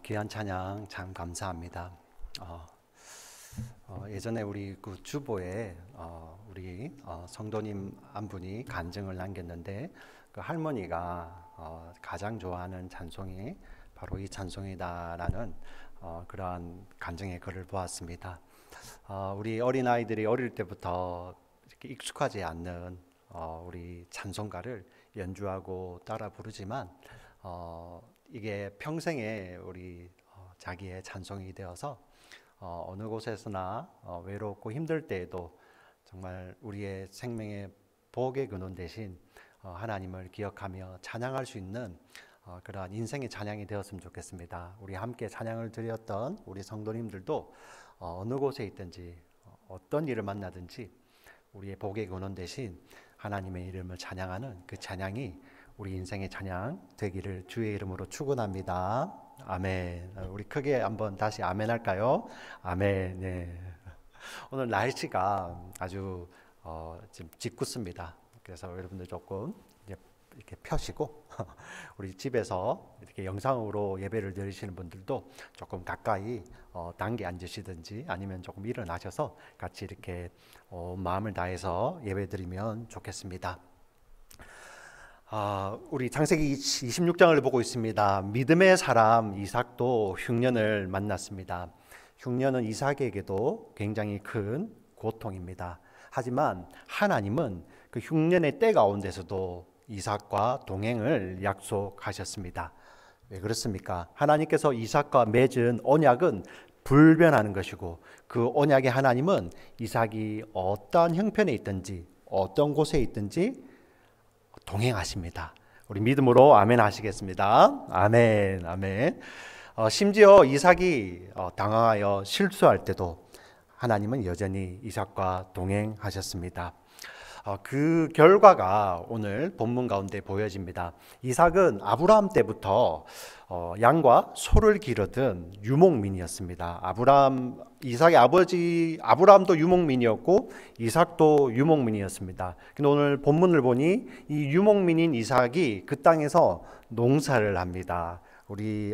귀한 찬양 참 감사합니다. 예전에 우리 그 주보에 우리 성도님 한 분이 간증을 남겼는데 그 할머니가 가장 좋아하는 찬송이 바로 이 찬송이다라는 그러한 간증의 글을 보았습니다. 우리 어린아이들이 어릴 때부터 이렇게 익숙하지 않는 우리 찬송가를 연주하고 따라 부르지만 이게 평생에 우리 자기의 찬송이 되어서 어느 곳에서나 외롭고 힘들 때에도 정말 우리의 생명의 복의 근원 대신 하나님을 기억하며 찬양할 수 있는 그러한 인생의 찬양이 되었으면 좋겠습니다. 우리 함께 찬양을 드렸던 우리 성도님들도 어느 곳에 있든지 어떤 일을 만나든지 우리의 복의 근원 대신 하나님의 이름을 찬양하는 그 찬양이 우리 인생의 찬양 되기를 주의 이름으로 축원합니다. 아멘. 우리 크게 한번 다시 아멘 할까요? 아멘. 네. 오늘 날씨가 아주 지금 짓궂습니다. 그래서 여러분들 조금 이렇게 펴시고 우리 집에서 이렇게 영상으로 예배를 드리시는 분들도 조금 가까이 당겨 앉으시든지 아니면 조금 일어나셔서 같이 이렇게 마음을 다해서 예배 드리면 좋겠습니다. 우리 창세기 26장을 보고 있습니다. 믿음의 사람 이삭도 흉년을 만났습니다. 흉년은 이삭에게도 굉장히 큰 고통입니다. 하지만 하나님은 그 흉년의 때 가운데서도 이삭과 동행을 약속하셨습니다. 왜 그렇습니까? 하나님께서 이삭과 맺은 언약은 불변하는 것이고 그 언약의 하나님은 이삭이 어떠한 형편에 있든지 어떤 곳에 있든지 동행하십니다. 우리 믿음으로 아멘 하시겠습니다. 아멘, 아멘. 심지어 이삭이 당황하여 실수할 때도 하나님은 여전히 이삭과 동행하셨습니다. 그 결과가 오늘 본문 가운데 보여집니다. 이삭은 아브라함 때부터 양과 소를 기르던 유목민이었습니다. 이삭의 아버지 아브라함도 유목민이었고 이삭도 유목민이었습니다. 근데 오늘 본문을 보니 이 유목민인 이삭이 그 땅에서 농사를 합니다. 우리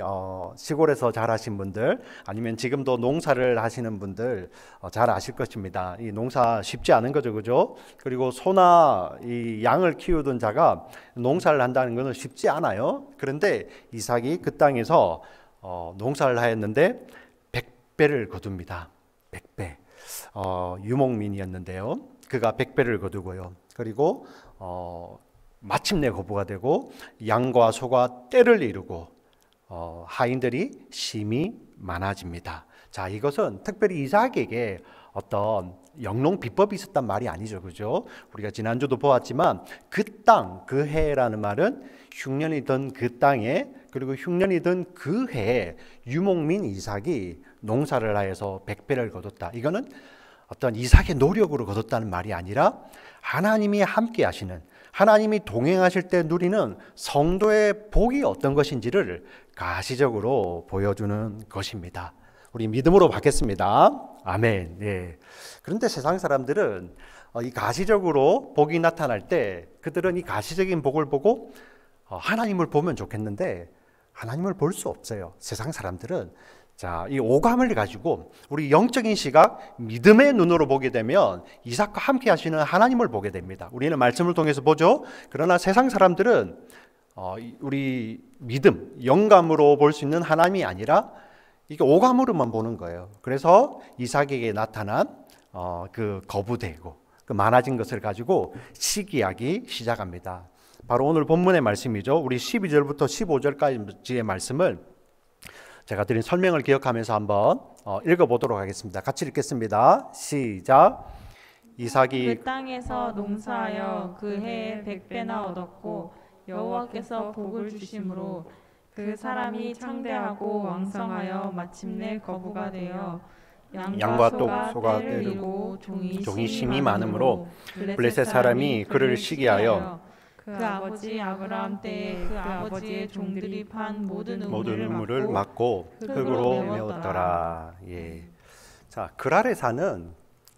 시골에서 자라신 분들 아니면 지금도 농사를 하시는 분들 잘 아실 것입니다. 이 농사 쉽지 않은 거죠, 그죠? 그리고 소나 이 양을 키우던 자가 농사를 한다는 것은 쉽지 않아요. 그런데 이삭이 그 땅에서 농사를 하였는데 100배를 거둡니다. 100배. 유목민이었는데요. 그가 100배를 거두고요. 그리고 마침내 거부가 되고 양과 소가 떼를 이루고 하인들이 심히 많아집니다. 자, 이것은 특별히 이삭에게 어떤 영농 비법이 있었단 말이 아니죠, 그죠? 우리가 지난주도 보았지만 그 땅, 그 해라는 말은 흉년이던 그 땅에 그리고 흉년이던 그 해에 유목민 이삭이 농사를 하여서 100배를 거뒀다. 이거는 어떤 이삭의 노력으로 거뒀다는 말이 아니라 하나님이 함께 하시는 하나님이 동행하실 때 누리는 성도의 복이 어떤 것인지를 가시적으로 보여주는 것입니다. 우리 믿음으로 받겠습니다. 아멘. 예. 그런데 세상 사람들은 이 가시적으로 복이 나타날 때 그들은 이 가시적인 복을 보고 하나님을 보면 좋겠는데 하나님을 볼 수 없어요. 세상 사람들은 자, 이 오감을 가지고 우리 영적인 시각, 믿음의 눈으로 보게 되면 이삭과 함께 하시는 하나님을 보게 됩니다. 우리는 말씀을 통해서 보죠. 그러나 세상 사람들은 우리 믿음, 영감으로 볼 수 있는 하나님이 아니라 이게 오감으로만 보는 거예요. 그래서 이삭에게 나타난 그 거부되고 그 많아진 것을 가지고 시기하기 시작합니다. 바로 오늘 본문의 말씀이죠. 우리 12절부터 15절까지의 말씀을 제가 드린 설명을 기억하면서 한번 읽어보도록 하겠습니다. 같이 읽겠습니다. 시작. 이삭이 그 땅에서 농사하여 그 해에 100배나 얻었고 여호와께서 복을 주심으로 그 사람이 창대하고 왕성하여 마침내 거부가 되어 양과 소가 떼를 이루고 종이 심히 많으므로 블레셋 사람이 그를 시기하여 그 아버지 아브라함 때에 그 아버지의 종들이 판 모든 우물을 막고 흙으로 메웠더라. 예. 자, 그랄에 사는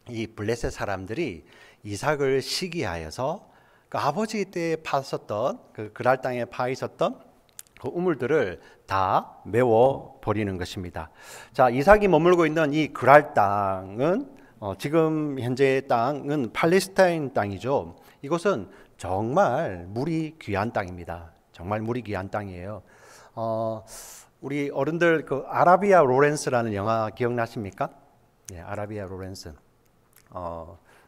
이 블레셋 사람들이 이삭을 시기하여서 그 아버지 때에 팠었던 그 그랄 땅에 파 있었던 그 우물들을 다 메워 버리는 것입니다. 자, 이삭이 머물고 있는 이 그랄 땅은 지금 현재 땅은 팔레스타인 땅이죠. 이곳은 정말 물이 귀한 땅입니다. 정말 물이 귀한 땅이에요. 우리 어른들 그 아라비아 로렌스라는 영화 기억나십니까? 네, 아라비아 로렌스.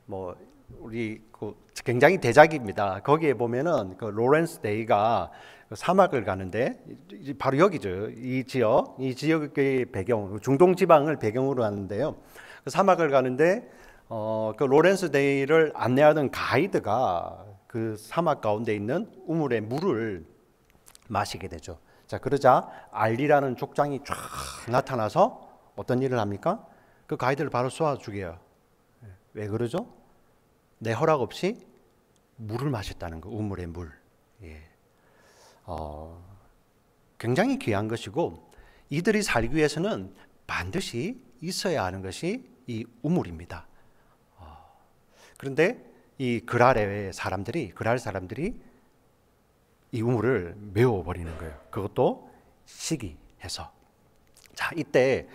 뭐 우리 그 굉장히 대작입니다. 거기에 보면은 그 로렌스 데이가 사막을 가는데 바로 여기죠. 이 지역의 배경, 중동 지방을 배경으로 하는데요. 그 사막을 가는데 그 로렌스 데이를 안내하던 가이드가 그 사막 가운데 있는 우물의 물을 마시게 되죠. 자, 그러자 알리라는 족장이 쫙 나타나서 어떤 일을 합니까? 그 가이드를 바로 쏘아 죽여요. 왜 그러죠? 내 허락 없이 물을 마셨다는 거, 우물의 물. 예. 굉장히 귀한 것이고 이들이 살기 위해서는 반드시 있어야 하는 것이 이 우물입니다. 그런데 이 그랄 사람들이 이 우물을 메워버리는 거예요. 그것도 시기해서. 자, 이때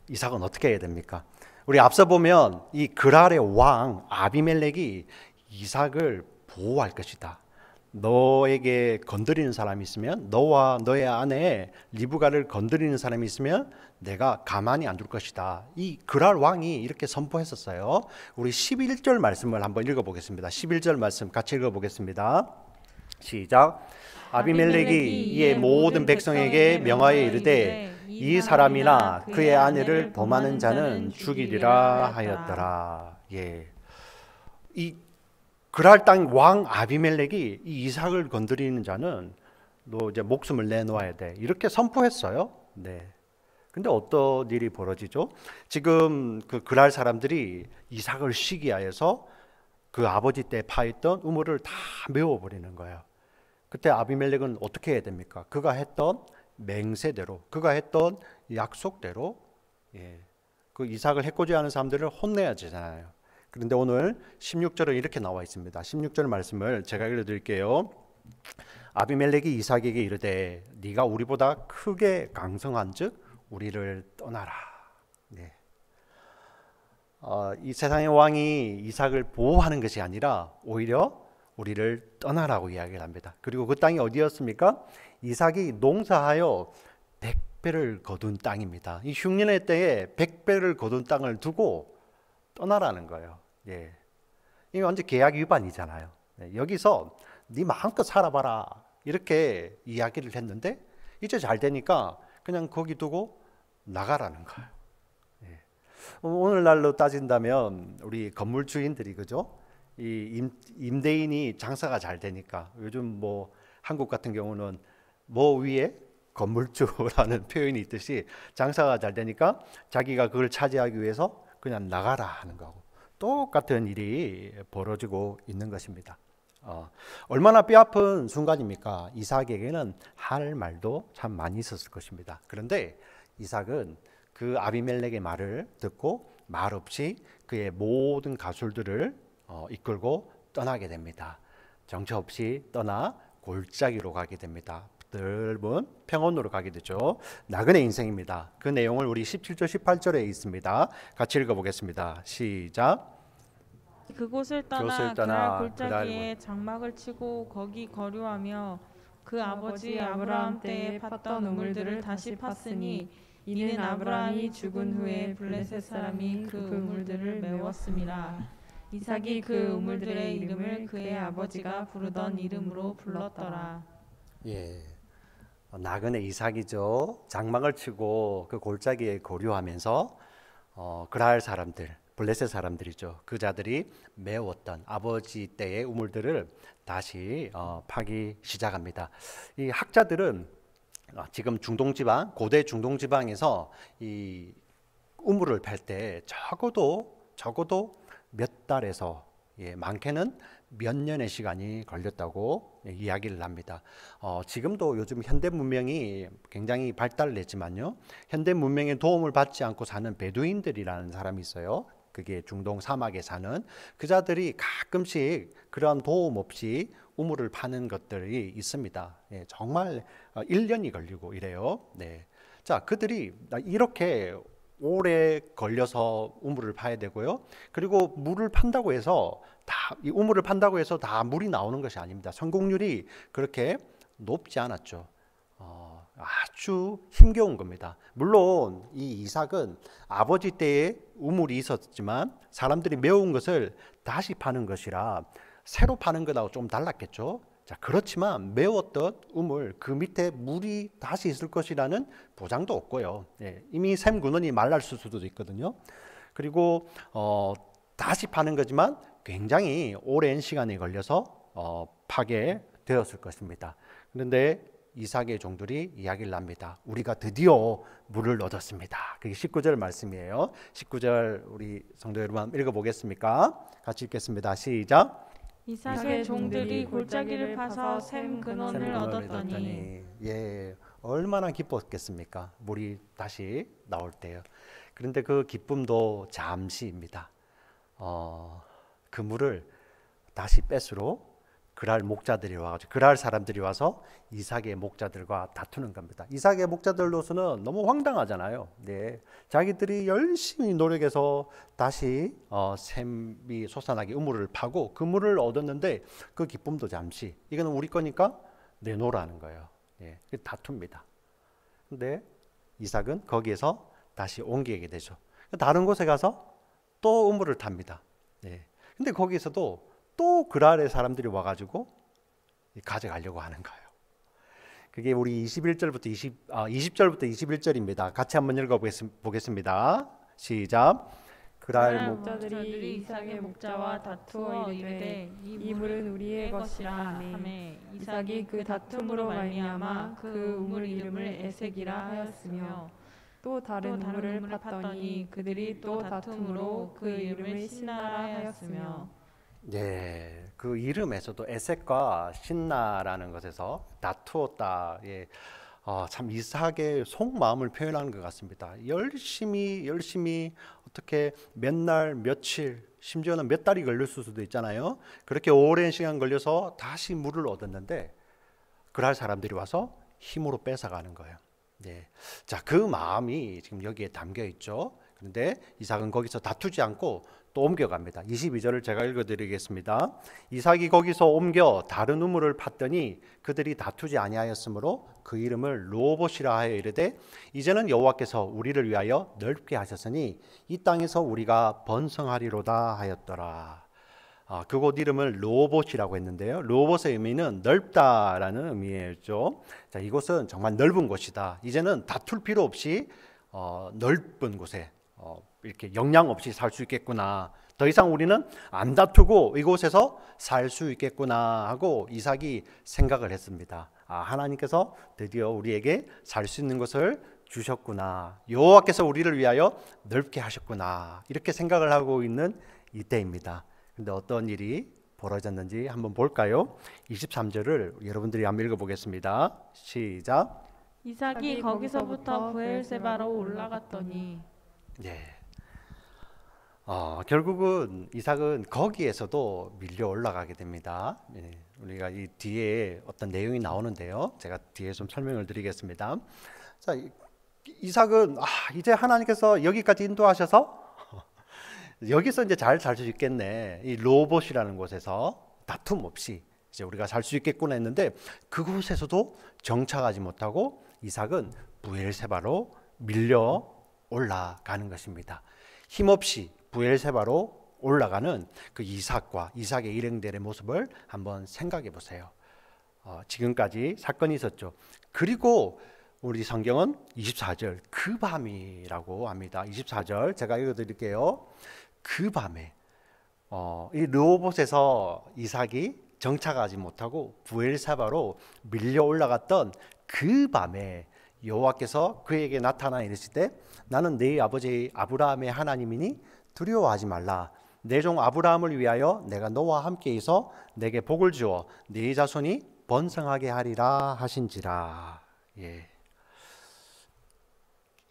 이삭은 어떻게 해야 됩니까? 우리 앞서 보면 이 그랄의 왕 아비멜렉이 이삭을 보호할 것이다. 너에게 건드리는 사람이 있으면, 너와 너의 아내 리브가를 건드리는 사람이 있으면 내가 가만히 안 둘 것이다. 이 그랄 왕이 이렇게 선포했었어요. 우리 11절 말씀을 한번 읽어보겠습니다. 11절 말씀 같이 읽어보겠습니다. 시작. 아비멜렉이 이의 모든 백성에게 명하여 이르되 이 사람이나 그의 아내를 범하는 자는 죽이리라 하였더라. 예. 이 그랄 땅 왕 아비멜렉이 이 이삭을 건드리는 자는 너 이제 목숨을 내놓아야 돼. 이렇게 선포했어요. 네. 근데 어떤 일이 벌어지죠? 지금 그 그랄 사람들이 이삭을 시기하여서 그 아버지 때 파했던 우물을 다 메워버리는 거예요. 그때 아비멜렉은 어떻게 해야 됩니까? 그가 했던 맹세대로, 그가 했던 약속대로, 그 이삭을 해코지하는 사람들을 혼내야 되잖아요. 그런데 오늘 16절은 이렇게 나와 있습니다. 16절 말씀을 제가 읽어드릴게요. 아비멜렉이 이삭에게 이르되 네가 우리보다 크게 강성한즉 우리를 떠나라. 네. 이 세상의 왕이 이삭을 보호하는 것이 아니라 오히려 우리를 떠나라고 이야기를 합니다. 그리고 그 땅이 어디였습니까? 이삭이 농사하여 100배를 거둔 땅입니다. 이 흉년의 때에 100배를 거둔 땅을 두고 떠나라는 거예요. 예. 이게 완전 계약 위반이잖아요. 여기서 네 마음껏 살아봐라 이렇게 이야기를 했는데 이제 잘 되니까 그냥 거기 두고 나가라는 거예요. 예. 오늘날로 따진다면 우리 건물 주인들이 그죠? 이 임대인이 장사가 잘 되니까 요즘 뭐 한국 같은 경우는 뭐 위에 건물주라는 표현이 있듯이 장사가 잘 되니까 자기가 그걸 차지하기 위해서 그냥 나가라 하는 거고 똑같은 일이 벌어지고 있는 것입니다. 얼마나 뼈아픈 순간입니까? 이삭에게는 할 말도 참 많이 있었을 것입니다. 그런데 이삭은 그 아비멜렉의 말을 듣고 말 없이 그의 모든 가술들을 이끌고 떠나게 됩니다. 정처 없이 떠나 골짜기로 가게 됩니다. 넓은 평원으로 가게 되죠. 나그네 인생입니다. 그 내용을 우리 17절 18절에 있습니다. 같이 읽어보겠습니다. 시작. 그곳을 떠나 그랄 골짜기에 장막을 치고 거기 거류하며 그 아버지 아브라함 때에 팠던 우물들을 다시 팠으니 이는 아브라함이 죽은 후에 블레셋 사람이 그 우물들을 메웠습니다. 이삭이 그 우물들의 이름을 그의 아버지가 부르던 이름으로 불렀더라. 예, 나그네 이삭이죠. 장막을 치고 그 골짜기에 거류하면서 그랄 사람들, 블레셋 사람들이죠. 그 자들이 메웠던 아버지 때의 우물들을 다시 파기 시작합니다. 이 학자들은 지금 중동지방, 고대 중동지방에서 이 우물을 팰 때 적어도 몇 달에서 많게는 몇 년의 시간이 걸렸다고 이야기를 합니다. 지금도 요즘 현대 문명이 굉장히 발달을 했지만요. 현대 문명의 도움을 받지 않고 사는 베두인들이라는 사람이 있어요. 그게 중동 사막에 사는 그 자들이 가끔씩 그러한 도움 없이 우물을 파는 것들이 있습니다. 예, 정말 1년이 걸리고 이래요. 네. 자, 그들이 이렇게 오래 걸려서 우물을 파야 되고요. 그리고 물을 판다고 해서 이 우물을 판다고 해서 다 물이 나오는 것이 아닙니다. 성공률이 그렇게 높지 않았죠. 아주 힘겨운 겁니다. 물론 이 이삭은 아버지 때에 우물이 있었지만 사람들이 메운 것을 다시 파는 것이라 새로 파는 것하고 좀 달랐겠죠. 자, 그렇지만 메웠던 우물 그 밑에 물이 다시 있을 것이라는 보장도 없고요. 예, 이미 샘 근원이 말랐을 수도 있거든요. 그리고 다시 파는 거지만 굉장히 오랜 시간이 걸려서 파게 되었을 것입니다. 그런데 이삭의 종들이 이야기를 합니다. 우리가 드디어 물을 얻었습니다. 그게 19절 말씀이에요. 19절 우리 성도 여러분 한번 읽어보겠습니까? 같이 읽겠습니다. 시작. 이삭의 종들이 골짜기를 파서 샘 근원을 얻었더니. 예, 얼마나 기뻤겠습니까? 물이 다시 나올 때요. 그런데 그 기쁨도 잠시입니다. 그 물을 다시 뺏으러 그랄 목자들이 와가지고 그랄 사람들이 와서 이삭의 목자들과 다투는 겁니다. 이삭의 목자들로서는 너무 황당하잖아요. 네, 자기들이 열심히 노력해서 다시 샘이 솟아나게 우물을 파고 그 물을 얻었는데 그 기쁨도 잠시. 이거는 우리 거니까 내놓으라는 거예요. 네, 다툽니다. 근데 이삭은 거기에서 다시 옮기게 되죠. 다른 곳에 가서 또 우물을 탑니다. 네, 근데 거기서도 또 그랄의 사람들이 와가지고 가져가려고 하는 거예요. 그게 우리 20절부터 21절입니다. 같이 한번 읽어보겠습니다. 시작. 그랄 목자들이 이삭의 목자와 다투어 이르되 이 물은 우리의 것이라 하매 이삭이 그 다툼으로 말미암아 그 우물 이름을 에색이라 하였으며 또 다른 우물을 팠더니 그들이 또 다툼으로 그 이름을 신나라 하였으며. 네, 그 이름에서도 에색과 신나라는 것에서 다투었다. 예, 참 이삭의 속마음을 표현하는 것 같습니다. 열심히 어떻게 몇 날, 며칠, 심지어는 몇 달이 걸릴 수도 있잖아요. 그렇게 오랜 시간 걸려서 다시 물을 얻었는데 그랄 사람들이 와서 힘으로 뺏어가는 거예요. 네, 자, 그 마음이 지금 여기에 담겨 있죠. 그런데 이삭은 거기서 다투지 않고 또 옮겨갑니다. 22절을 제가 읽어드리겠습니다. 이삭이 거기서 옮겨 다른 우물을 팠더니 그들이 다투지 아니하였으므로 그 이름을 르호봇이라 하여 이르되 이제는 여호와께서 우리를 위하여 넓게 하셨으니 이 땅에서 우리가 번성하리로다 하였더라. 그곳 이름을 르호봇이라고 했는데요. 르호봇의 의미는 넓다라는 의미였죠. 자, 이곳은 정말 넓은 곳이다. 이제는 다툴 필요 없이 넓은 곳에 이렇게 영향 없이 살 수 있겠구나. 더 이상 우리는 안 다투고 이곳에서 살 수 있겠구나 하고 이삭이 생각을 했습니다. 하나님께서 드디어 우리에게 살 수 있는 것을 주셨구나. 여호와께서 우리를 위하여 넓게 하셨구나. 이렇게 생각을 하고 있는 이때입니다. 그런데 어떤 일이 벌어졌는지 한번 볼까요? 23절을 여러분들이 한번 읽어보겠습니다. 시작. 이삭이 거기서부터 브엘세바로 올라갔더니. 네. 결국은 이삭은 거기에서도 밀려 올라가게 됩니다. 네, 우리가 이 뒤에 어떤 내용이 나오는데요. 제가 뒤에 좀 설명을 드리겠습니다. 자, 이삭은 이제 하나님께서 여기까지 인도하셔서 여기서 이제 잘 살 수 있겠네. 이 르호봇이라는 곳에서 다툼 없이 이제 우리가 살 수 있겠구나 했는데 그곳에서도 정착하지 못하고 이삭은 브엘세바로 밀려 올라가는 것입니다. 힘없이 브엘세바로 올라가는 그 이삭과 이삭의 일행들의 모습을 한번 생각해 보세요. 지금까지 사건이 있었죠. 그리고 우리 성경은 24절 그 밤이라고 합니다. 24절 제가 읽어드릴게요. 그 밤에 이 르호봇에서 이삭이 정착하지 못하고 브엘세바로 밀려 올라갔던 그 밤에 여호와께서 그에게 나타나 이르시되 나는 네 아버지 아브라함의 하나님이니 두려워하지 말라. 내 종 아브라함을 위하여 내가 너와 함께 있어 내게 복을 주어 네 자손이 번성하게 하리라 하신지라. 예.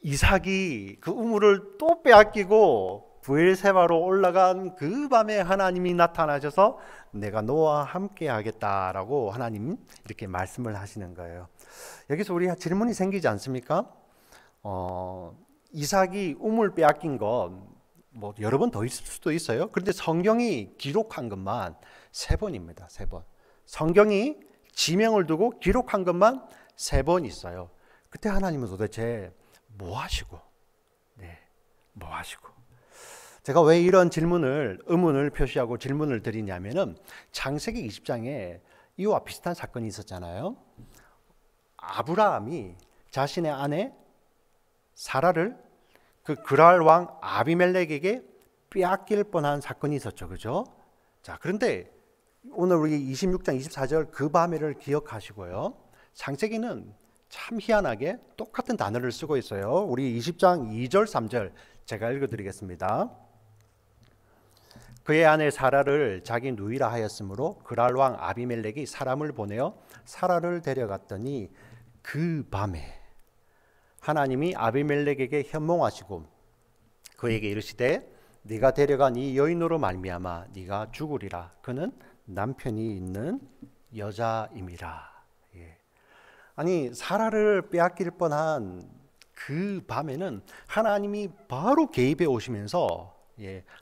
이삭이 그 우물을 또 빼앗기고 브엘세바로 올라간 그 밤에 하나님이 나타나셔서 내가 너와 함께 하겠다라고 하나님 이렇게 말씀을 하시는 거예요. 여기서 우리 질문이 생기지 않습니까? 이삭이 우물 빼앗긴 것 뭐 여러 번 더 있을 수도 있어요. 그런데 성경이 기록한 것만 3번입니다. 3번. 성경이 지명을 두고 기록한 것만 3번 있어요. 그때 하나님은 도대체 뭐 하시고, 뭐 하시고. 제가 왜 이런 의문을 표시하고 질문을 드리냐면은 창세기 20장에 이와 비슷한 사건이 있었잖아요. 아브라함이 자신의 아내 사라를 그 그랄 왕 아비멜렉에게 빼앗길 뻔한 사건이 있었죠. 그죠? 자, 그런데 오늘 우리 26장 24절 그 밤에를 기억하시고요. 창세기는 참 희한하게 똑같은 단어를 쓰고 있어요. 우리 20장 2절 3절 제가 읽어드리겠습니다. 그의 아내 사라를 자기 누이라 하였으므로 그랄 왕 아비멜렉이 사람을 보내어 사라를 데려갔더니 그 밤에 하나님이 아비멜렉에게 현몽하시고 그에게 이르시되 네가 데려간 이 여인으로 말미암아 네가 죽으리라. 그는 남편이 있는 여자임이라. 아니 사라를 빼앗길 뻔한 그 밤에는 하나님이 바로 개입해 오시면서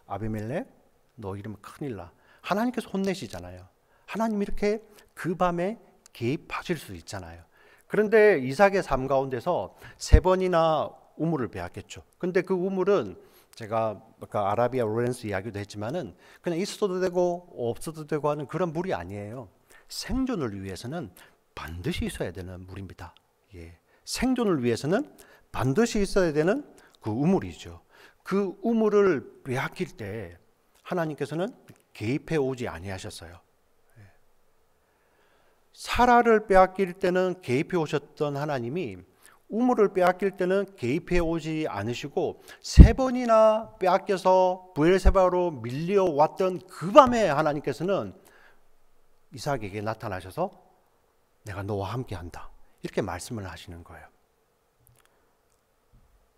아비멜렉 너 이러면 큰일 나. 하나님께서 혼내시잖아요. 하나님 이렇게 그 밤에 개입하실 수 있잖아요. 그런데 이삭의 삶 가운데서 3번이나 우물을 빼앗겼죠. 근데 그 우물은 제가 아까 아라비아 로렌스 이야기도 했지만은 그냥 있어도 되고 없어도 되고 하는 그런 물이 아니에요. 생존을 위해서는 반드시 있어야 되는 물입니다. 생존을 위해서는 반드시 있어야 되는 그 우물이죠. 그 우물을 빼앗길 때 하나님께서는 개입해 오지 아니하셨어요. 사라를 빼앗길 때는 개입해 오셨던 하나님이 우물을 빼앗길 때는 개입해 오지 않으시고 3번이나 빼앗겨서 브엘세바로 밀려왔던 그 밤에 하나님께서는 이삭에게 나타나셔서 내가 너와 함께 한다 이렇게 말씀을 하시는 거예요.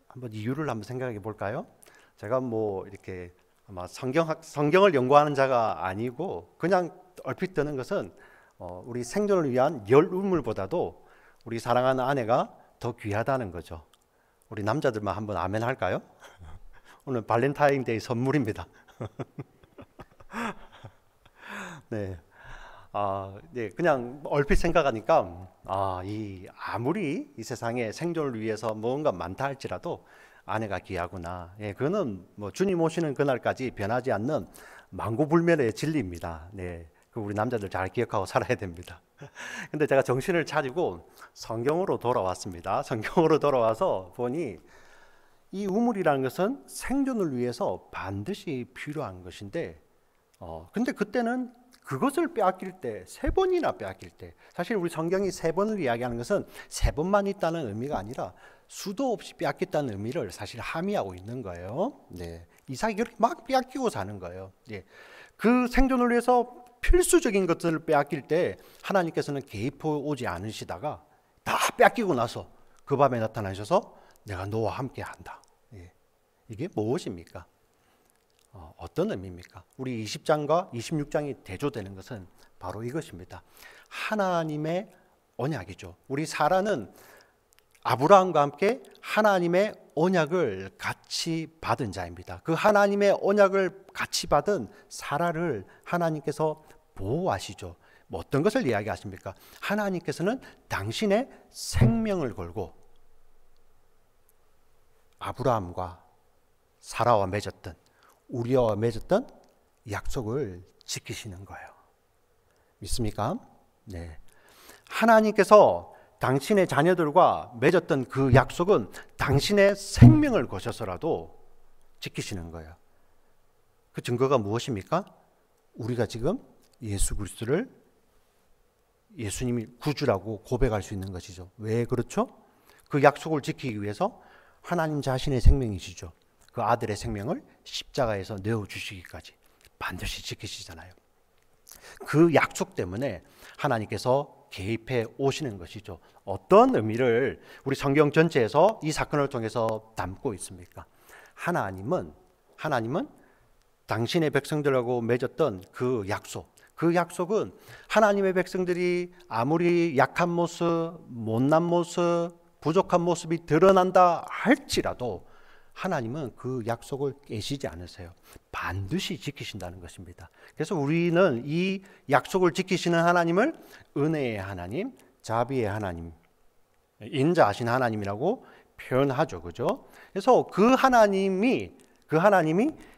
한번 이유를 한번 생각해 볼까요? 제가 뭐 이렇게 아마 성경을 연구하는 자가 아니고 그냥 얼핏 드는 것은 우리 생존을 위한 열 우물보다도 우리 사랑하는 아내가 더 귀하다는 거죠. 우리 남자들만 한번 아멘 할까요? 오늘 발렌타인데이 선물입니다. 네. 그냥 얼핏 생각하니까 아무리 이 세상에 생존을 위해서 뭔가 많다 할지라도 아내가 귀하구나. 그거는 뭐 주님 오시는 그날까지 변하지 않는 만고불변의 진리입니다. 그 우리 남자들 잘 기억하고 살아야 됩니다. 근데 제가 정신을 차리고 성경으로 돌아왔습니다. 성경으로 돌아와서 보니 이 우물이라는 것은 생존을 위해서 반드시 필요한 것인데 근데 그때는 그것을 빼앗길 때 3번이나 빼앗길 때 사실 우리 성경이 3번을 이야기하는 것은 3번만 있다는 의미가 아니라 수도 없이 빼앗겼다는 의미를 사실 함의하고 있는 거예요. 이삭이 그렇게 막 빼앗기고 사는 거예요. 그 생존을 위해서 필수적인 것들을 빼앗길 때 하나님께서는 개입해 오지 않으시다가 다 빼앗기고 나서 그 밤에 나타나셔서 내가 너와 함께 한다. 이게 무엇입니까? 어떤 의미입니까? 우리 20장과 26장이 대조되는 것은 바로 이것입니다. 하나님의 언약이죠. 우리 사라는 아브라함과 함께 하나님의 언약을 같이 받은 자입니다. 그 하나님의 언약을 같이 받은 사라를 하나님께서 보호하시죠. 뭐 어떤 것을 이야기하십니까? 하나님께서는 당신의 생명을 걸고 아브라함과 사라와 맺었던 우리와 맺었던 약속을 지키시는 거예요. 믿습니까? 하나님께서 당신의 자녀들과 맺었던 그 약속은 당신의 생명을 거셔서라도 지키시는 거예요. 그 증거가 무엇입니까? 우리가 지금 예수 그리스도를 예수님이 구주라고 고백할 수 있는 것이죠. 왜 그렇죠? 그 약속을 지키기 위해서 하나님 자신의 생명이시죠. 그 아들의 생명을 십자가에서 내어주시기까지 반드시 지키시잖아요. 그 약속 때문에 하나님께서 개입해 오시는 것이죠. 어떤 의미를 우리 성경 전체에서 이 사건을 통해서 담고 있습니까? 하나님은 하나님은 당신의 백성들하고 맺었던 그 약속은 하나님의 백성들이 아무리 약한 모습, 못난 모습, 부족한 모습이 드러난다 할지라도 하나님은 그 약속을 깨시지 않으세요. 반드시 지키신다는 것입니다. 그래서 우리는 이 약속을 지키시는 하나님을 은혜의 하나님, 자비의 하나님, 인자하신 하나님이라고 표현하죠. 그죠? 그래서 그 하나님이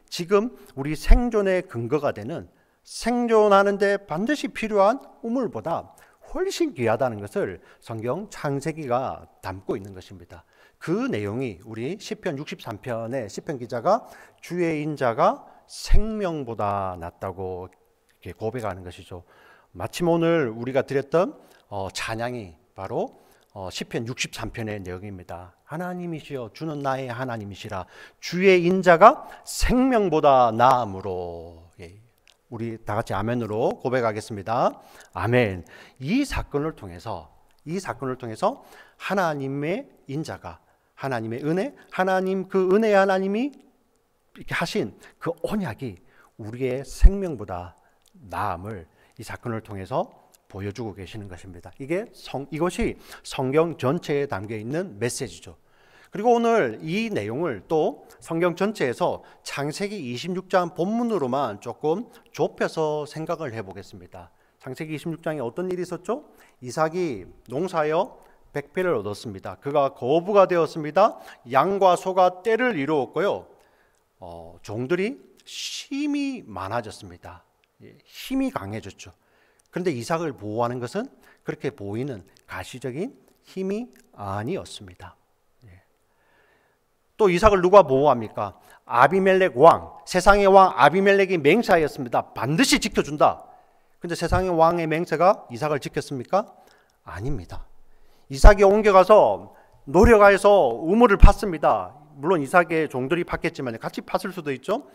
지금 우리 생존의 근거가 되는, 생존하는데 반드시 필요한 우물보다 훨씬 귀하다는 것을 성경 창세기가 담고 있는 것입니다. 그 내용이 우리 시편 63편의 시편 기자가 주의 인자가 생명보다 낫다고 이렇게 고백하는 것이죠. 마침 오늘 우리가 드렸던 찬양이 바로 시편 63편의 내용입니다. 하나님이시여 주는 나의 하나님이시라 주의 인자가 생명보다 나음으로. 우리 다 같이 아멘으로 고백하겠습니다. 아멘. 이 사건을 통해서 하나님의 인자가, 하나님의 은혜, 하나님 그 은혜의 하나님이 이렇게 하신 그 언약이 우리의 생명보다 나음을 이 사건을 통해서 보여주고 계시는 것입니다. 이것이 성경 전체에 담겨 있는 메시지죠. 그리고 오늘 이 내용을 또 성경 전체에서 창세기 26장 본문으로만 조금 좁혀서 생각을 해보겠습니다. 창세기 26장에 어떤 일이 있었죠? 이삭이 농사하여 백배를 얻었습니다. 그가 거부가 되었습니다. 양과 소가 떼를 이루었고요. 종들이 힘이 많아졌습니다. 힘이 강해졌죠. 그런데 이삭을 보호하는 것은 그렇게 보이는 가시적인 힘이 아니었습니다. 또 이삭을 누가 보호합니까? 아비멜렉 왕, 세상의 왕 아비멜렉이 맹세하였습니다. 반드시 지켜준다. 근데 세상의 왕의 맹세가 이삭을 지켰습니까? 아닙니다. 이삭이 옮겨가서 노력하여서 우물을 팠습니다. 물론 이삭의 종들이 팠겠지만 같이 팠을 수도 있죠.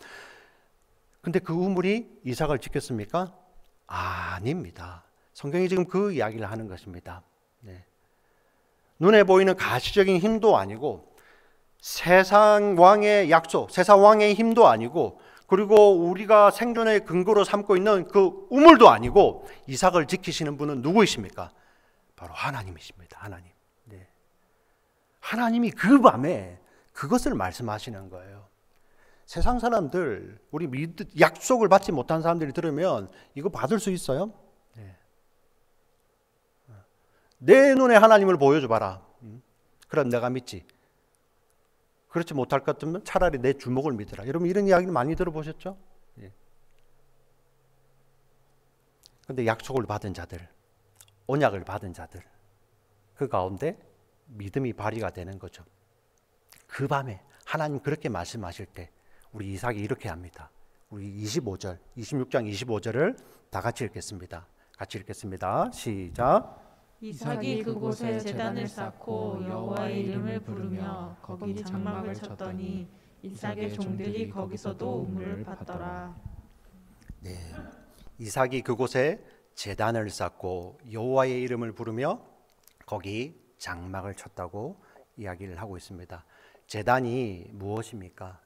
근데 그 우물이 이삭을 지켰습니까? 아닙니다. 성경이 지금 그 이야기를 하는 것입니다. 눈에 보이는 가시적인 힘도 아니고 세상 왕의 약속, 세상 왕의 힘도 아니고, 그리고 우리가 생존의 근거로 삼고 있는 그 우물도 아니고, 이삭을 지키시는 분은 누구이십니까? 바로 하나님이십니다. 하나님. 하나님이 그 밤에 그것을 말씀하시는 거예요. 세상 사람들, 우리 약속을 받지 못한 사람들이 들으면 이거 받을 수 있어요? 내 눈에 하나님을 보여줘봐라. 그럼 내가 믿지. 그렇지 못할 것 같으면 차라리 내 주먹을 믿으라. 여러분 이런 이야기를 많이 들어보셨죠? 그런데 약속을 받은 자들, 언약을 받은 자들, 그 가운데 믿음이 발휘가 되는 거죠. 그 밤에 하나님 그렇게 말씀하실 때 우리 이삭이 이렇게 합니다. 우리 26장 25절을 다 같이 읽겠습니다. 같이 읽겠습니다. 시작. 이삭이 그곳에 제단을 쌓고 여호와의 이름을 부르며 거기 장막을 쳤더니 이삭의 종들이 거기서도 우물을 팠더라. 이삭이 그곳에 제단을 쌓고 여호와의 이름을 부르며 거기 장막을 쳤다고 이야기를 하고 있습니다. 제단이 무엇입니까?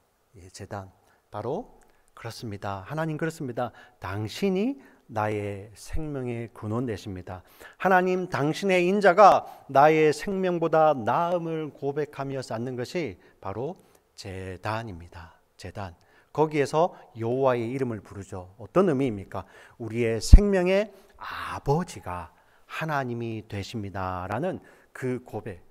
제단 바로 그렇습니다. 하나님 그렇습니다. 당신이 나의 생명의 근원 되십니다. 하나님 당신의 인자가 나의 생명보다 나음을 고백하며 쌓는 것이 바로 제단입니다. 제단. 거기에서 여호와의 이름을 부르죠. 어떤 의미입니까? 우리의 생명의 아버지가 하나님이 되십니다라는 그 고백.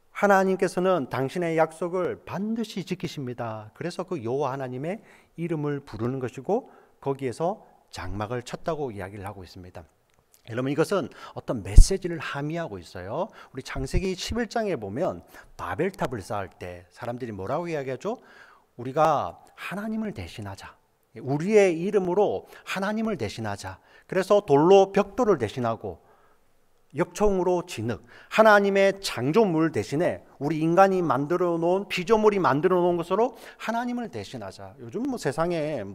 하나님께서는 당신의 약속을 반드시 지키십니다. 그래서 그 여호와 하나님의 이름을 부르는 것이고 거기에서 장막을 쳤다고 이야기를 하고 있습니다. 여러분 이것은 어떤 메시지를 함의하고 있어요. 우리 창세기 11장에 보면 바벨탑을 쌓을 때 사람들이 뭐라고 이야기하죠? 우리가 하나님을 대신하자. 우리의 이름으로 하나님을 대신하자. 그래서 돌로 벽돌을 대신하고 역청으로 진흙, 하나님의 창조물 대신에 우리 인간이 만들어 놓은 피조물이 만들어 놓은 것으로 하나님을 대신하자. 요즘 세상에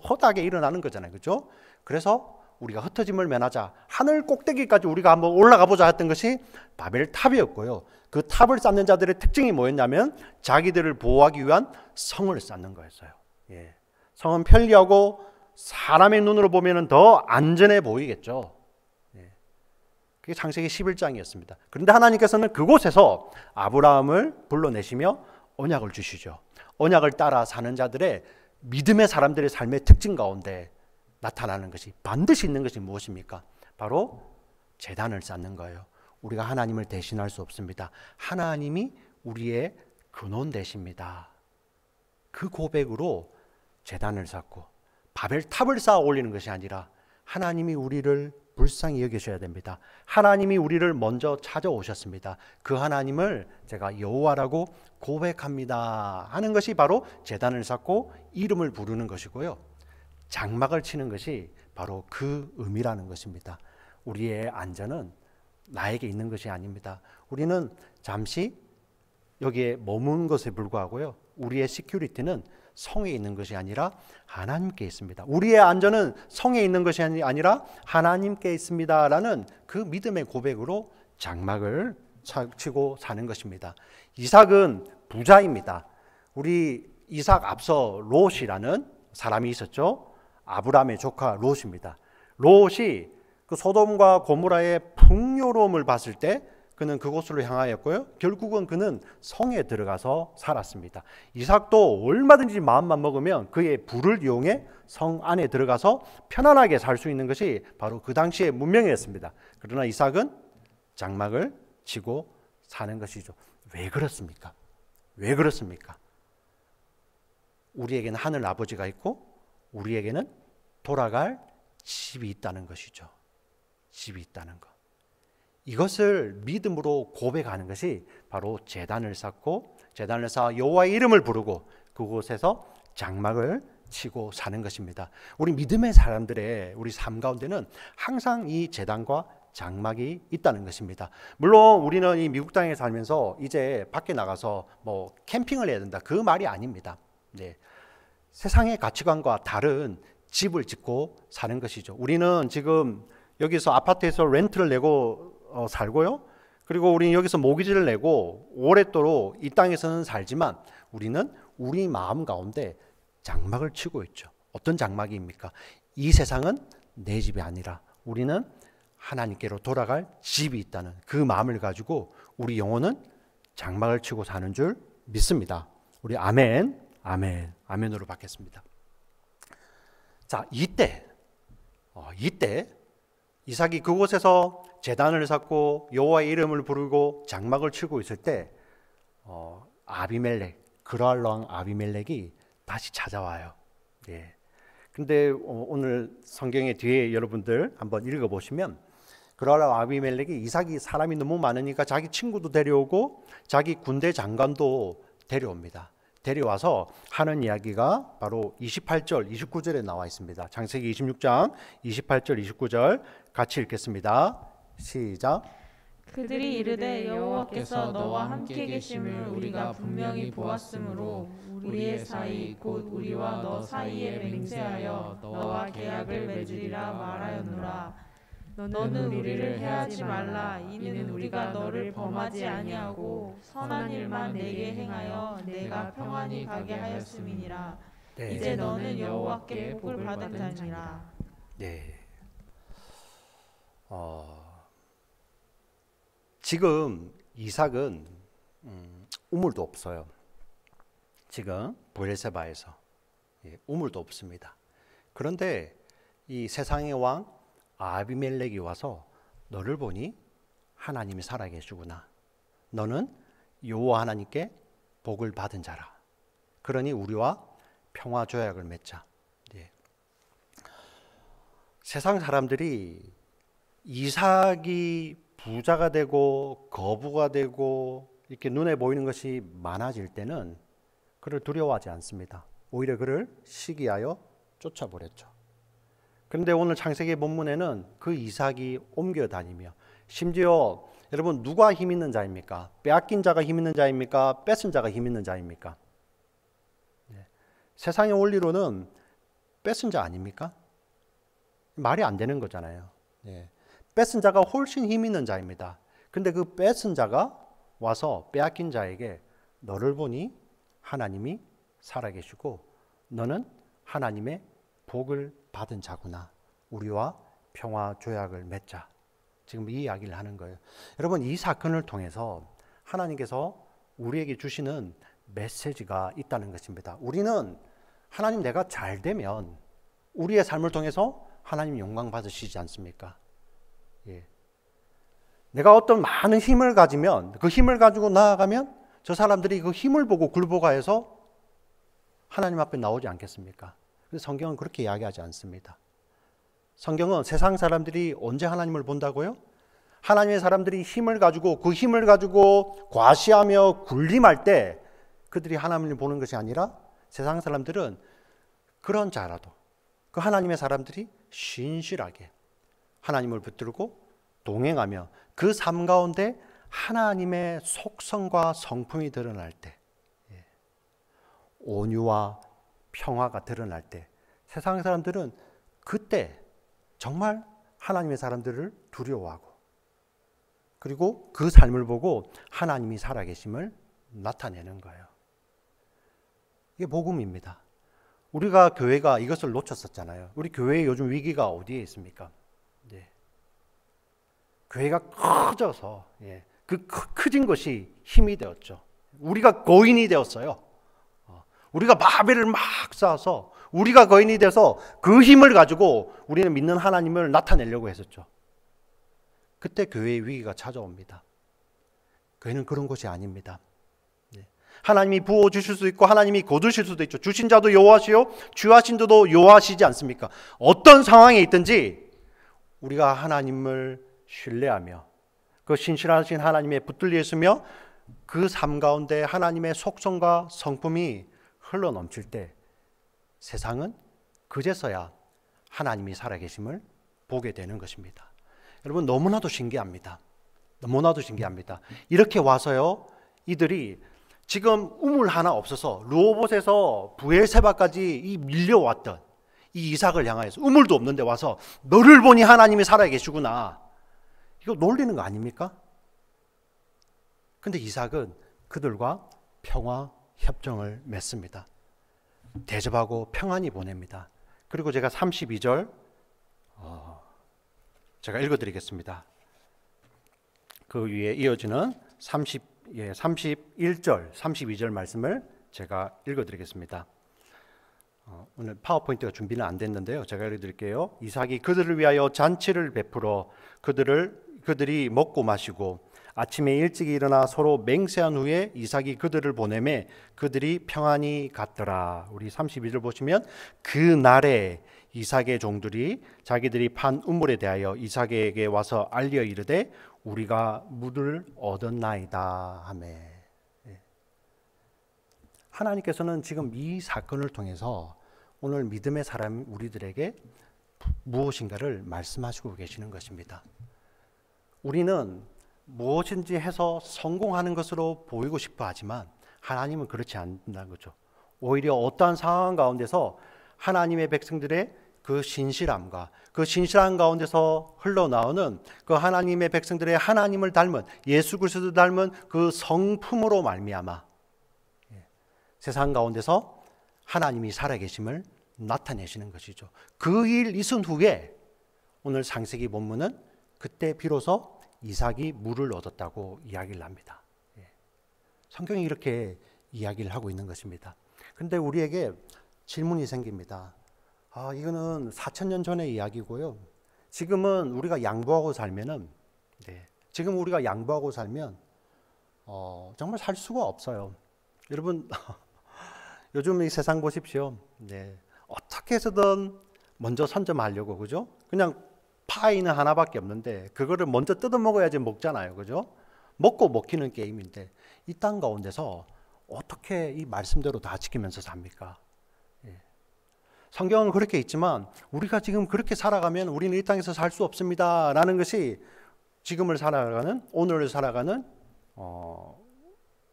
허다하게 일어나는 거잖아요. 그렇죠? 그래서 우리가 흩어짐을 면하자. 하늘 꼭대기까지 우리가 한번 올라가 보자 했던 것이 바벨탑이었고요. 그 탑을 쌓는 자들의 특징이 뭐였냐면 자기들을 보호하기 위한 성을 쌓는 거였어요. 예. 성은 편리하고 사람의 눈으로 보면 더 안전해 보이겠죠. 예. 그게 창세기 11장이었습니다. 그런데 하나님께서는 그곳에서 아브라함을 불러내시며 언약을 주시죠. 언약을 따라 사는 자들의 믿음의 사람들의 삶의 특징 가운데 나타나는 것이 반드시 있는 것이 무엇입니까? 바로 제단을 쌓는 거예요. 우리가 하나님을 대신할 수 없습니다. 하나님이 우리의 근원 되십니다. 그 고백으로 제단을 쌓고 바벨탑을 쌓아 올리는 것이 아니라 하나님이 우리를 불쌍히 여기셔야 됩니다. 하나님이 우리를 먼저 찾아오셨습니다. 그 하나님을 제가 여호와라고 고백합니다 하는 것이 바로 제단을 쌓고 이름을 부르는 것이고요. 장막을 치는 것이 바로 그 의미라는 것입니다. 우리의 안전은 나에게 있는 것이 아닙니다. 우리는 잠시 여기에 머문 것에 불과하고요. 우리의 시큐리티는 성에 있는 것이 아니라 하나님께 있습니다. 우리의 안전은 성에 있는 것이 아니라 하나님께 있습니다라는 그 믿음의 고백으로 장막을 치고 사는 것입니다. 이삭은 부자입니다. 우리 이삭 앞서 롯이라는 사람이 있었죠. 아브라함의 조카 롯입니다. 롯이 그 소돔과 고모라의 풍요로움을 봤을 때 그는 그곳으로 향하였고요. 결국은 그는 성에 들어가서 살았습니다. 이삭도 얼마든지 마음만 먹으면 그의 부를 이용해 성 안에 들어가서 편안하게 살 수 있는 것이 바로 그 당시의 문명이었습니다. 그러나 이삭은 장막을 치고 사는 것이죠. 왜 그렇습니까? 왜 그렇습니까? 우리에게는 하늘 아버지가 있고 우리에게는 돌아갈 집이 있다는 것이죠. 집이 있다는 것. 이것을 믿음으로 고백하는 것이 바로 제단을 쌓고 제단을 쌓아 여호와의 이름을 부르고 그곳에서 장막을 치고 사는 것입니다. 우리 믿음의 사람들의 우리 삶 가운데는 항상 이 제단과 장막이 있다는 것입니다. 물론 우리는 이 미국 땅에 살면서 이제 밖에 나가서 뭐 캠핑을 해야 된다 그 말이 아닙니다. 네. 세상의 가치관과 다른 집을 짓고 사는 것이죠. 우리는 지금 여기서 아파트에서 렌트를 내고 살고요. 그리고 우리는 여기서 모기지를 내고 오랫도록 이 땅에서는 살지만 우리는 우리 마음 가운데 장막을 치고 있죠. 어떤 장막입니까? 이 세상은 내 집이 아니라 우리는 하나님께로 돌아갈 집이 있다는 그 마음을 가지고 우리 영혼은 장막을 치고 사는 줄 믿습니다. 우리 아멘, 아멘, 아멘으로 받겠습니다. 자, 이때 이삭이 그곳에서 제단을 쌓고 여호와의 이름을 부르고 장막을 치고 있을 때 아비멜렉, 그랄 왕 아비멜렉이 다시 찾아와요. 예. 근데 오늘 성경의 뒤에 여러분들 한번 읽어보시면 그랄 왕 아비멜렉이 이삭이 사람이 너무 많으니까 자기 친구도 데려오고 자기 군대 장관도 데려옵니다. 데려와서 하는 이야기가 바로 28절, 29절에 나와 있습니다. 창세기 26장 28절, 29절 같이 읽겠습니다. 시작. 그들이 이르되 여호와께서 너와 함께 계심을 우리가 분명히 보았으므로 우리의 사이 곧 우리와 너 사이에 맹세하여 너와 계약을 맺으리라 말하였노라. 너는 우리를 해하지 말라. 이는 우리가 너를 범하지 아니하고 선한 일만 내게 행하여 내가 평안히 가게 하였음이니라. 네. 이제 너는 여호와께 복을 받은 자니라. 네. 지금 이삭은 우물도 없어요. 지금 브엘세바에서 우물도 없습니다. 그런데 이 세상의 왕 아비멜렉이 와서 너를 보니 하나님이 살아계시구나. 너는 여호와 하나님께 복을 받은 자라. 그러니 우리와 평화 조약을 맺자. 예. 세상 사람들이 이삭이 부자가 되고 거부가 되고 이렇게 눈에 보이는 것이 많아질 때는 그를 두려워하지 않습니다. 오히려 그를 시기하여 쫓아버렸죠. 그런데 오늘 창세기 본문에는 그 이삭이 옮겨 다니며 심지어 여러분 누가 힘 있는 자입니까? 빼앗긴 자가 힘 있는 자입니까? 뺏은 자가 힘 있는 자입니까? 네. 세상의 원리로는 뺏은 자 아닙니까? 말이 안 되는 거잖아요. 네. 뺏은 자가 훨씬 힘 있는 자입니다. 근데 그 뺏은 자가 와서 빼앗긴 자에게 너를 보니 하나님이 살아계시고 너는 하나님의 복을 받은 자구나. 우리와 평화 조약을 맺자. 지금 이 이야기를 하는 거예요. 여러분, 이 사건을 통해서 하나님께서 우리에게 주시는 메시지가 있다는 것입니다. 우리는 하나님 내가 잘 되면 우리의 삶을 통해서 하나님 영광 받으시지 않습니까? 예. 내가 어떤 많은 힘을 가지면 그 힘을 가지고 나아가면 저 사람들이 그 힘을 보고 굴복하여서 하나님 앞에 나오지 않겠습니까? 근데 성경은 그렇게 이야기하지 않습니다. 성경은 세상 사람들이 언제 하나님을 본다고요? 하나님의 사람들이 힘을 가지고 그 힘을 가지고 과시하며 군림할 때 그들이 하나님을 보는 것이 아니라 세상 사람들은 그런 자라도 그 하나님의 사람들이 신실하게 하나님을 붙들고 동행하며 그 삶 가운데 하나님의 속성과 성품이 드러날 때, 온유와 평화가 드러날 때 세상 사람들은 그때 정말 하나님의 사람들을 두려워하고 그리고 그 삶을 보고 하나님이 살아계심을 나타내는 거예요. 이게 복음입니다. 우리가 교회가 이것을 놓쳤었잖아요. 우리 교회의 요즘 위기가 어디에 있습니까? 네. 교회가 커져서 그 커진 것이 힘이 되었죠. 우리가 거인이 되었어요. 우리가 바벨을 막 쌓아서 우리가 거인이 돼서 그 힘을 가지고 우리는 믿는 하나님을 나타내려고 했었죠. 그때 교회의 위기가 찾아옵니다. 교회는 그런 것이 아닙니다. 하나님이 부어주실 수 있고 하나님이 거두실 수도 있죠. 주신 자도 여호와시요 주하신 자도 여호와시지 않습니까? 어떤 상황에 있든지 우리가 하나님을 신뢰하며 그 신실하신 하나님의 붙들려 있으며 그 삶 가운데 하나님의 속성과 성품이 흘러넘칠 때 세상은 그제서야 하나님이 살아계심을 보게 되는 것입니다. 여러분, 너무나도 신기합니다. 너무나도 신기합니다. 이렇게 와서요, 이들이 지금 우물 하나 없어서 르호봇에서 브엘세바까지 이 밀려왔던 이 이삭을 향하여서 우물도 없는데 와서 너를 보니 하나님이 살아계시구나. 이거 놀리는 거 아닙니까? 근데 이삭은 그들과 평화 협정을 맺습니다. 대접하고 평안히 보냅니다. 그리고 제가 32절 제가 읽어드리겠습니다. 그 위에 이어지는 31절, 32절 말씀을 제가 읽어드리겠습니다. 오늘 파워포인트가 준비는 안 됐는데요. 제가 읽어드릴게요. 이삭이 그들을 위하여 잔치를 베풀어 그들이 먹고 마시고 아침에 일찍 일어나 서로 맹세한 후에 이삭이 그들을 보내매 그들이 평안히 갔더라. 우리 32절 보시면 그 날에 이삭의 종들이 자기들이 판 우물에 대하여 이삭에게 와서 알려 이르되 우리가 물을 얻었나이다 하매. 하나님께서는 지금 이 사건을 통해서 오늘 믿음의 사람 우리들에게 무엇인가를 말씀하시고 계시는 것입니다. 우리는 무엇인지 해서 성공하는 것으로 보이고 싶어 하지만 하나님은 그렇지 않는다는 거죠. 오히려 어떠한 상황 가운데서 하나님의 백성들의 그 신실함과 그 신실함 가운데서 흘러나오는 그 하나님의 백성들의 하나님을 닮은 예수 그리스도를 닮은 그 성품으로 말미암아 세상 가운데서 하나님이 살아계심을 나타내시는 것이죠. 그 일 있은 후에 오늘 창세기 본문은 그때 비로소 이삭이 물을 얻었다고 이야기를 합니다. 성경이 이렇게 이야기를 하고 있는 것입니다. 그런데 우리에게 질문이 생깁니다. 이거는 4,000년 전의 이야기고요. 지금은 우리가 양보하고 살면은, 지금 우리가 양보하고 살면 정말 살 수가 없어요. 여러분, 요즘 이 세상 보십시오. 어떻게 해서든 먼저 선점하려고, 그죠? 그냥 파이는 하나밖에 없는데 그거를 먼저 뜯어 먹어야지 먹잖아요, 그죠? 먹고 먹히는 게임인데 이 땅 가운데서 어떻게 이 말씀대로 다 지키면서 삽니까? 성경은 그렇게 있지만 우리가 지금 그렇게 살아가면 우리는 이 땅에서 살 수 없습니다라는 것이 지금을 살아가는, 오늘을 살아가는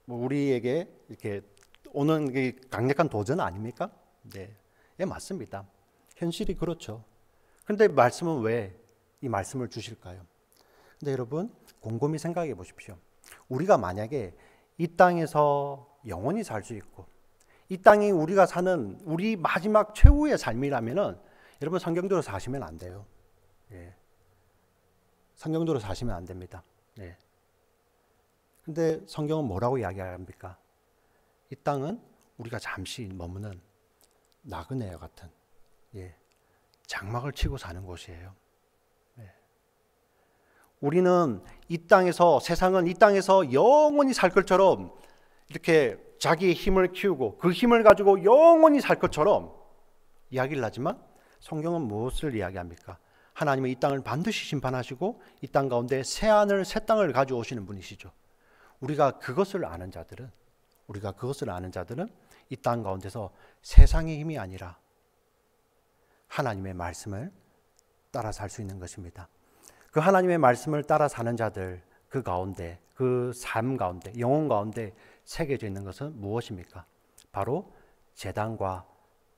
우리에게 이렇게 오는 강력한 도전 아닙니까? 맞습니다. 현실이 그렇죠. 그런데 말씀은 왜 이 말씀을 주실까요? 근데 여러분, 곰곰이 생각해 보십시오. 우리가 만약에 이 땅에서 영원히 살 수 있고 이 땅이 우리가 사는 우리 마지막 최후의 삶이라면은 여러분 성경대로 사시면 안 돼요. 예. 성경대로 사시면 안 됩니다. 예. 근데 성경은 뭐라고 이야기합니까? 이 땅은 우리가 잠시 머무는 나그네와 같은 장막을 치고 사는 곳이에요. 우리는 이 땅에서, 세상은 이 땅에서 영원히 살 것처럼 이렇게 자기의 힘을 키우고 그 힘을 가지고 영원히 살 것처럼 이야기를 하지만 성경은 무엇을 이야기합니까? 하나님은 이 땅을 반드시 심판하시고 이 땅 가운데 새 하늘 새 땅을 가져오시는 분이시죠. 우리가 그것을 아는 자들은 이 땅 가운데서 세상의 힘이 아니라 하나님의 말씀을 따라 살 수 있는 것입니다. 그 하나님의 말씀을 따라 사는 자들, 그 가운데, 그 삶 가운데, 영혼 가운데 새겨져 있는 것은 무엇입니까? 바로 제단과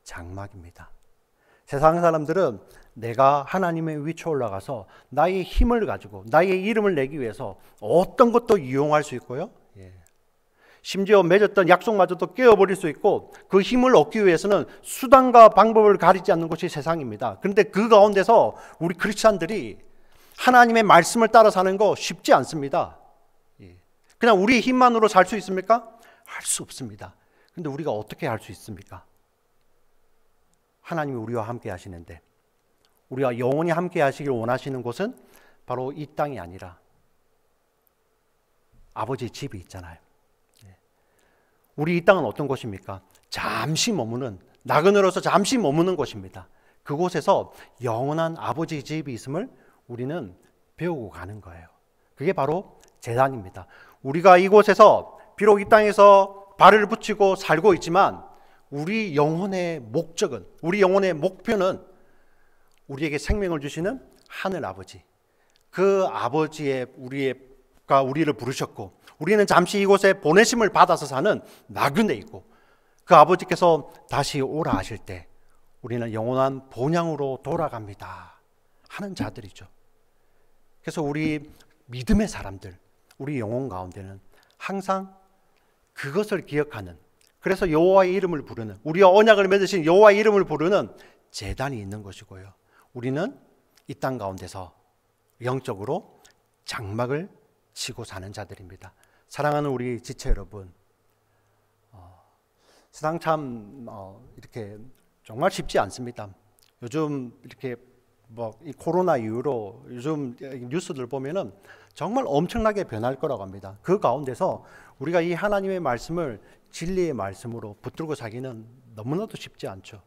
장막입니다. 세상 사람들은 내가 하나님의 위치에 올라가서 나의 힘을 가지고 나의 이름을 내기 위해서 어떤 것도 이용할 수 있고요. 심지어 맺었던 약속마저도 깨어버릴 수 있고 그 힘을 얻기 위해서는 수단과 방법을 가리지 않는 것이 세상입니다. 그런데 그 가운데서 우리 크리스찬들이 하나님의 말씀을 따라 사는 거 쉽지 않습니다. 그냥 우리 힘만으로 살 수 있습니까? 할 수 없습니다. 그런데 우리가 어떻게 할 수 있습니까? 하나님이 우리와 함께 하시는데, 우리와 영원히 함께 하시길 원하시는 곳은 바로 이 땅이 아니라 아버지의 집이 있잖아요. 우리 이 땅은 어떤 곳입니까? 잠시 머무는, 나그네로서 잠시 머무는 곳입니다. 그곳에서 영원한 아버지의 집이 있음을 우리는 배우고 가는 거예요. 그게 바로 제단입니다. 우리가 이곳에서 비록 이 땅에서 발을 붙이고 살고 있지만 우리 영혼의 목적은, 우리 영혼의 목표는 우리에게 생명을 주시는 하늘 아버지, 그 아버지의 우리를 부르셨고 우리는 잠시 이곳에 보내심을 받아서 사는 나그네이고 그 아버지께서 다시 오라 하실 때 우리는 영원한 본향으로 돌아갑니다 하는 자들이죠. 그래서 우리 믿음의 사람들, 우리 영혼 가운데는 항상 그것을 기억하는, 그래서 여호와의 이름을 부르는, 우리와 언약을 맺으신 여호와의 이름을 부르는 제단이 있는 것이고요. 우리는 이 땅 가운데서 영적으로 장막을 치고 사는 자들입니다. 사랑하는 우리 지체 여러분, 세상 참 이렇게 정말 쉽지 않습니다. 요즘 이렇게 이 코로나 이후로 요즘 뉴스들 보면은 정말 엄청나게 변할 거라고 합니다. 그 가운데서 우리가 이 하나님의 말씀을 진리의 말씀으로 붙들고 살기는 너무나도 쉽지 않죠.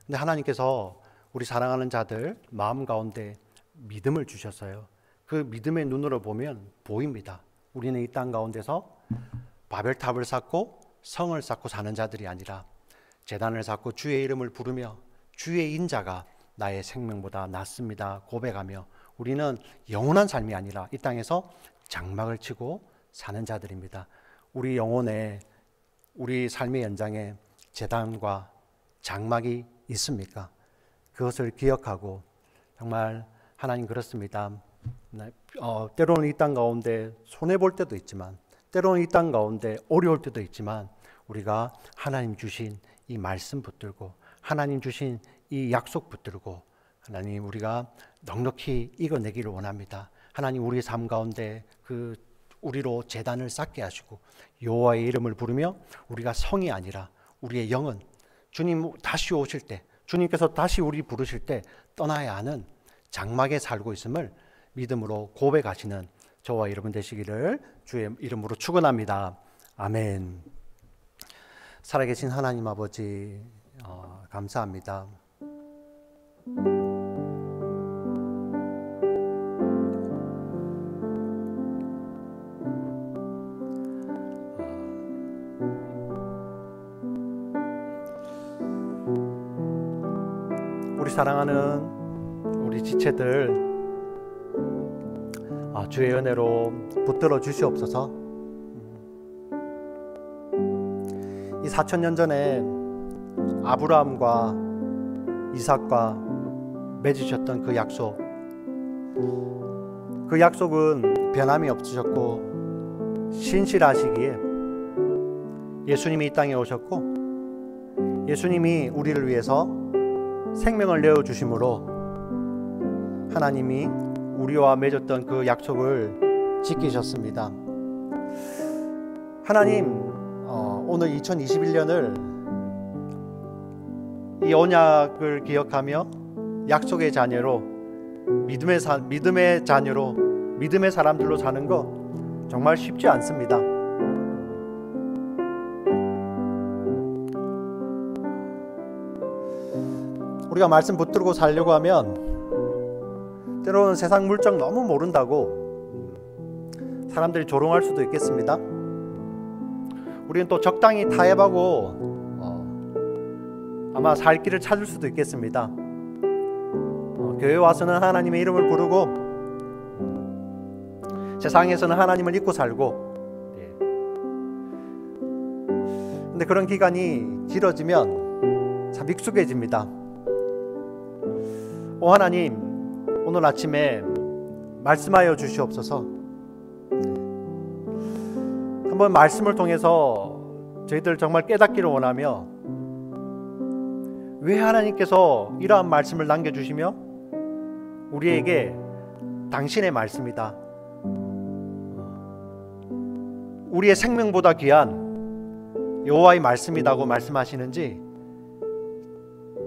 근데 하나님께서 우리 사랑하는 자들 마음 가운데 믿음을 주셨어요. 그 믿음의 눈으로 보면 보입니다. 우리는 이 땅 가운데서 바벨탑을 쌓고 성을 쌓고 사는 자들이 아니라 제단을 쌓고 주의 이름을 부르며 주의 인자가 나의 생명보다 낫습니다 고백하며 우리는 영원한 삶이 아니라 이 땅에서 장막을 치고 사는 자들입니다. 우리 영혼에, 우리 삶의 연장에 제단과 장막이 있습니까? 그것을 기억하고 정말 하나님 그렇습니다. 때로는 이 땅 가운데 손해볼 때도 있지만 때로는 이 땅 가운데 어려울 때도 있지만 우리가 하나님 주신 이 말씀 붙들고 하나님 주신 이 약속 붙들고 하나님 우리가 넉넉히 이겨내기를 원합니다. 하나님 우리의 삶 가운데 그 우리로 제단을 쌓게 하시고 여호와의 이름을 부르며 우리가 성이 아니라 우리의 영은 주님 다시 오실 때, 주님께서 다시 우리 부르실 때 떠나야 하는 장막에 살고 있음을 믿음으로 고백하시는 저와 여러분 되시기를 주의 이름으로 축원합니다. 아멘. 살아계신 하나님 아버지 감사합니다. 우리 사랑하는 우리 지체들 주의 은혜로 붙들어 주시옵소서. 이 4000년 전에 아브라함과 이삭과 맺으셨던 그 약속, 그 약속은 변함이 없으셨고 신실하시기에 예수님이 이 땅에 오셨고 예수님이 우리를 위해서 생명을 내어주심으로 하나님이 우리와 맺었던 그 약속을 지키셨습니다. 하나님, 오늘 2021년을 이 언약을 기억하며 약속의 자녀로 믿음의 자녀로 믿음의 사람들로 사는 거 정말 쉽지 않습니다. 우리가 말씀 붙들고 살려고 하면 때로는 세상 물정 너무 모른다고 사람들이 조롱할 수도 있겠습니다. 우리는 또 적당히 타협하고 아마 살 길을 찾을 수도 있겠습니다. 교회 와서는 하나님의 이름을 부르고 세상에서는 하나님을 잊고 살고, 근데 그런 기간이 길어지면 참 익숙해집니다. 오 하나님, 오늘 아침에 말씀하여 주시옵소서. 한번 말씀을 통해서 저희들 정말 깨닫기를 원하며, 왜 하나님께서 이러한 말씀을 남겨주시며 우리에게 당신의 말씀이다, 우리의 생명보다 귀한 여호와의 말씀이라고 말씀하시는지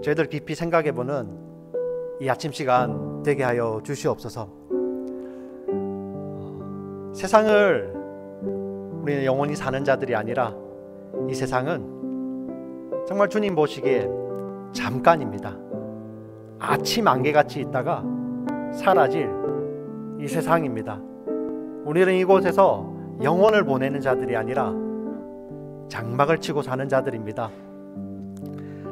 저희들 깊이 생각해보는 이 아침 시간 되게 하여 주시옵소서. 세상을 우리는 영원히 사는 자들이 아니라 이 세상은 정말 주님 보시기에 잠깐입니다. 아침 안개같이 있다가 사라질 이 세상입니다. 우리는 이곳에서 영혼을 보내는 자들이 아니라 장막을 치고 사는 자들입니다.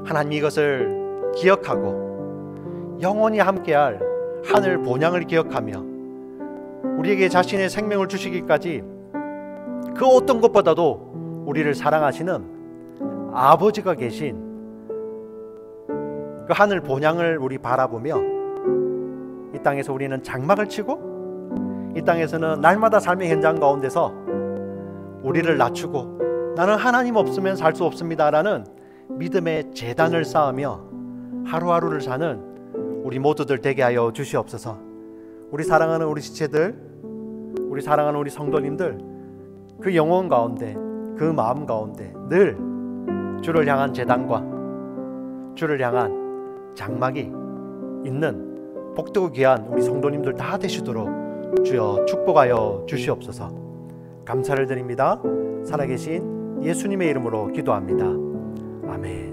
하나님 이것을 기억하고 영원히 함께할 하늘 본향을 기억하며 우리에게 자신의 생명을 주시기까지 그 어떤 것보다도 우리를 사랑하시는 아버지가 계신 그 하늘 본향을 우리 바라보며 이 땅에서 우리는 장막을 치고 이 땅에서는 날마다 삶의 현장 가운데서 우리를 낮추고 나는 하나님 없으면 살 수 없습니다 라는 믿음의 제단을 쌓으며 하루하루를 사는 우리 모두들 되게 하여 주시옵소서. 우리 사랑하는 우리 지체들, 우리 사랑하는 우리 성도님들, 그 영혼 가운데, 그 마음 가운데 늘 주를 향한 제단과 주를 향한 장막이 있는 복되고 귀한 우리 성도님들 다 되시도록 주여 축복하여 주시옵소서. 감사를 드립니다. 살아계신 예수님의 이름으로 기도합니다. 아멘.